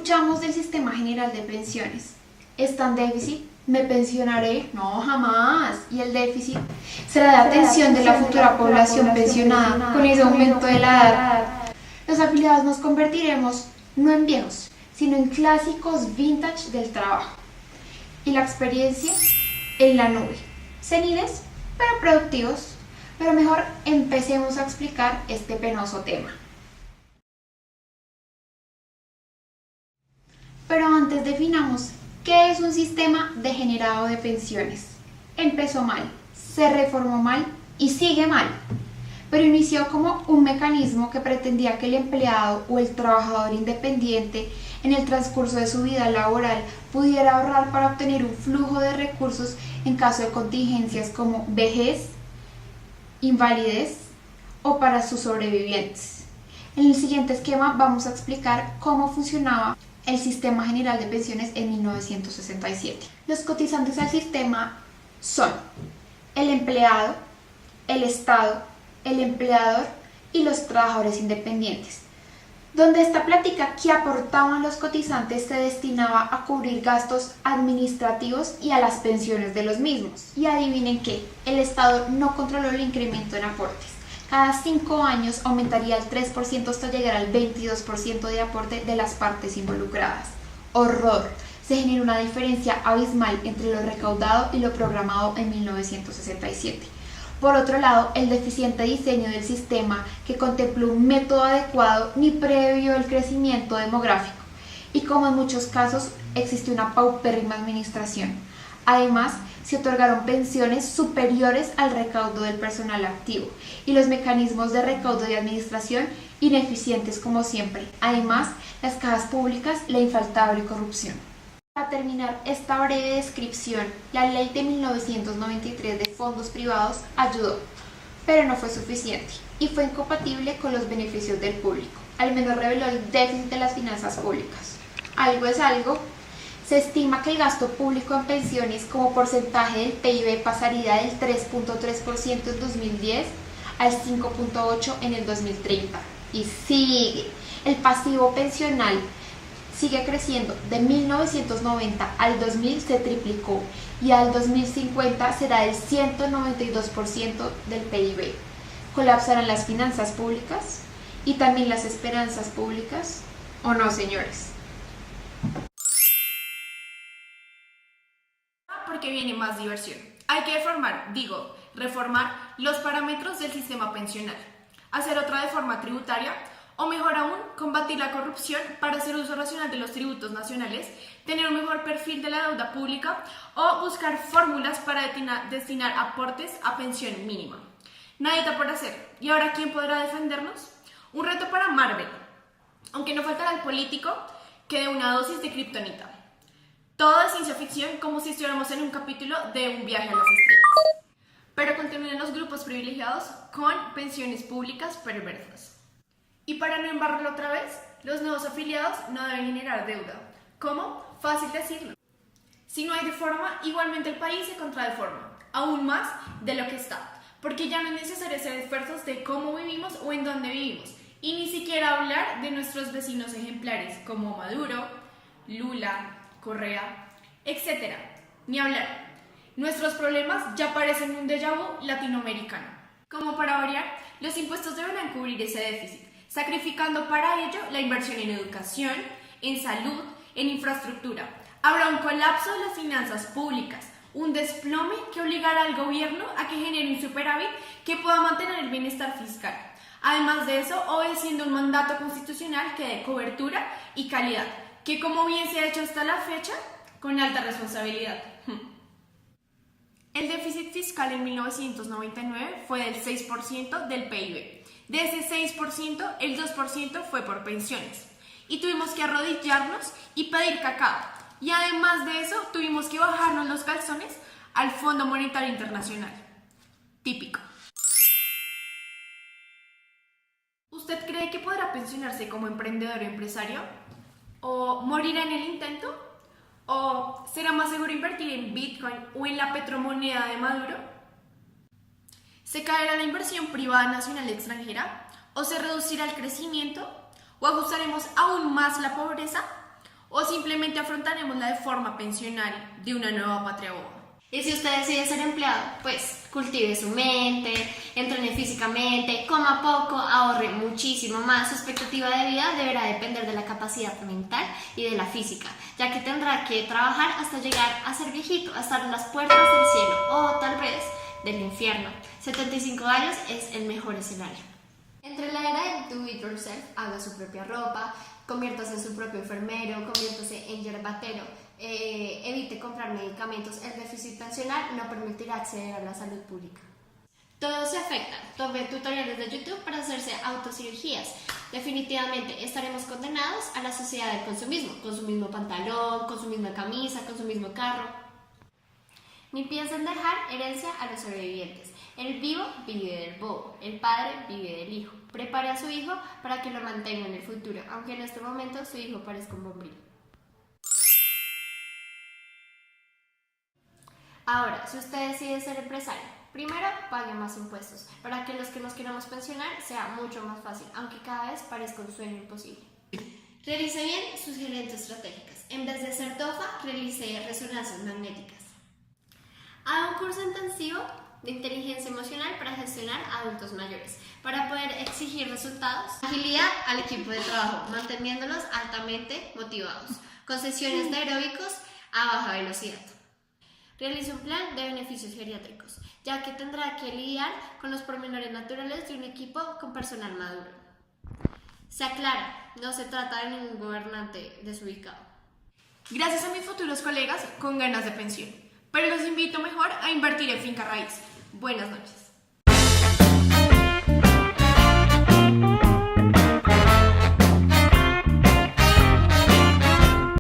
Escuchamos del Sistema General de Pensiones. ¿Está en déficit? ¿Me pensionaré? No, jamás. ¿Y el déficit? Será la atención de la futura población pensionada con ese aumento de la edad. Los afiliados nos convertiremos no en viejos, sino en clásicos vintage del trabajo. Y la experiencia en la nube. Seniles, pero productivos. Pero mejor empecemos a explicar este penoso tema. Pero antes definamos qué es un sistema degenerado de pensiones. Empezó mal, se reformó mal y sigue mal. Pero inició como un mecanismo que pretendía que el empleado o el trabajador independiente en el transcurso de su vida laboral pudiera ahorrar para obtener un flujo de recursos en caso de contingencias como vejez, invalidez o para sus sobrevivientes. En el siguiente esquema vamos a explicar cómo funcionaba el Sistema General de Pensiones en 1967. Los cotizantes al sistema son el empleado, el Estado, el empleador y los trabajadores independientes, donde esta plática que aportaban los cotizantes se destinaba a cubrir gastos administrativos y a las pensiones de los mismos. Y adivinen qué, el Estado no controló el incremento en aportes. Cada 5 años aumentaría el 3% hasta llegar al 22% de aporte de las partes involucradas. ¡Horror! Se genera una diferencia abismal entre lo recaudado y lo programado en 1967. Por otro lado, el deficiente diseño del sistema que contempló un método adecuado ni previó el crecimiento demográfico y como en muchos casos existió una paupérrima administración. Además, se otorgaron pensiones superiores al recaudo del personal activo y los mecanismos de recaudo y administración ineficientes como siempre. Además, las cajas públicas, la infaltable corrupción. Para terminar esta breve descripción, la ley de 1993 de fondos privados ayudó, pero no fue suficiente y fue incompatible con los beneficios del público. Al menos reveló el déficit de las finanzas públicas. Algo es algo. Se estima que el gasto público en pensiones como porcentaje del PIB pasaría del 3.3% en 2010 al 5.8% en el 2030. Y sigue. El pasivo pensional sigue creciendo. De 1990 al 2000 se triplicó y al 2050 será del 192% del PIB. ¿Colapsarán las finanzas públicas y también las esperanzas públicas? ¿O no, señores? Porque viene más diversión. Hay que reformar los parámetros del sistema pensional, hacer otra reforma tributaria o mejor aún, combatir la corrupción para hacer uso racional de los tributos nacionales, tener un mejor perfil de la deuda pública o buscar fórmulas para destinar aportes a pensión mínima. Nadie está por hacer. ¿Y ahora quién podrá defendernos? Un reto para Marvel, aunque no faltará el político que dé una dosis de kriptonita. Todo es ciencia ficción, como si estuviéramos en un capítulo de Un viaje a las estrellas. Pero continúen los grupos privilegiados con pensiones públicas perversas. Y para no embarrarlo otra vez, los nuevos afiliados no deben generar deuda. ¿Cómo? Fácil decirlo. Si no hay reforma, igualmente el país se contradeforma, aún más de lo que está, porque ya no es necesario hacer esfuerzos de cómo vivimos o en dónde vivimos, y ni siquiera hablar de nuestros vecinos ejemplares como Maduro, Lula, Correa, etc. Ni hablar. Nuestros problemas ya parecen un déjà vu latinoamericano. Como para variar, los impuestos deberán cubrir ese déficit, sacrificando para ello la inversión en educación, en salud, en infraestructura. Habrá un colapso de las finanzas públicas, un desplome que obligará al gobierno a que genere un superávit que pueda mantener el bienestar fiscal. Además de eso, obedeciendo un mandato constitucional que dé cobertura y calidad, que como bien se ha hecho hasta la fecha, con alta responsabilidad. El déficit fiscal en 1999 fue del 6% del PIB. De ese 6%, el 2% fue por pensiones. Y tuvimos que arrodillarnos y pedir cacao. Y además de eso, tuvimos que bajarnos los calzones al Fondo Monetario Internacional. Típico. ¿Usted cree que podrá pensionarse como emprendedor o empresario? ¿O morirá en el intento? ¿O será más seguro invertir en Bitcoin o en la petromoneda de Maduro? ¿Se caerá la inversión privada nacional extranjera? ¿O se reducirá el crecimiento? ¿O ajustaremos aún más la pobreza? ¿O simplemente afrontaremos la reforma pensional de una nueva patria boba? Y si usted decide ser empleado, pues cultive su mente, entrene físicamente, coma poco, ahorre muchísimo más. Su expectativa de vida deberá depender de la capacidad mental y de la física, ya que tendrá que trabajar hasta llegar a ser viejito, a estar en las puertas del cielo o tal vez del infierno. 75 años es el mejor escenario. Entre la era de do it yourself, haga su propia ropa, conviértase en su propio enfermero, conviértase en yerbatero, evite comprar medicamentos. El déficit pensional no permitirá acceder a la salud pública. Todo se afecta. Tome tutoriales de YouTube para hacerse autocirugías. Definitivamente estaremos condenados a la sociedad del consumismo, con su mismo pantalón, con su misma camisa, con su mismo carro. Ni piensen dejar herencia a los sobrevivientes. El vivo vive del bobo, el padre vive del hijo. Prepare a su hijo para que lo mantenga en el futuro, aunque en este momento su hijo parezca un bombril. Ahora, si usted decide ser empresario, primero pague más impuestos, para que los que nos queramos pensionar sea mucho más fácil, aunque cada vez parezca un sueño imposible. Realice bien sus gerentes estratégicas. En vez de hacer TOFA, realice resonancias magnéticas. Haga un curso intensivo de inteligencia emocional para gestionar a adultos mayores, para poder exigir resultados. Agilidad al equipo de trabajo, manteniéndolos altamente motivados, con sesiones de aeróbicos a baja velocidad. Realice un plan de beneficios geriátricos, ya que tendrá que lidiar con los pormenores naturales de un equipo con personal maduro. Se aclara, no se trata de ningún gobernante desubicado. Gracias a mis futuros colegas con ganas de pensión, pero los invito mejor a invertir en finca raíz. Buenas noches.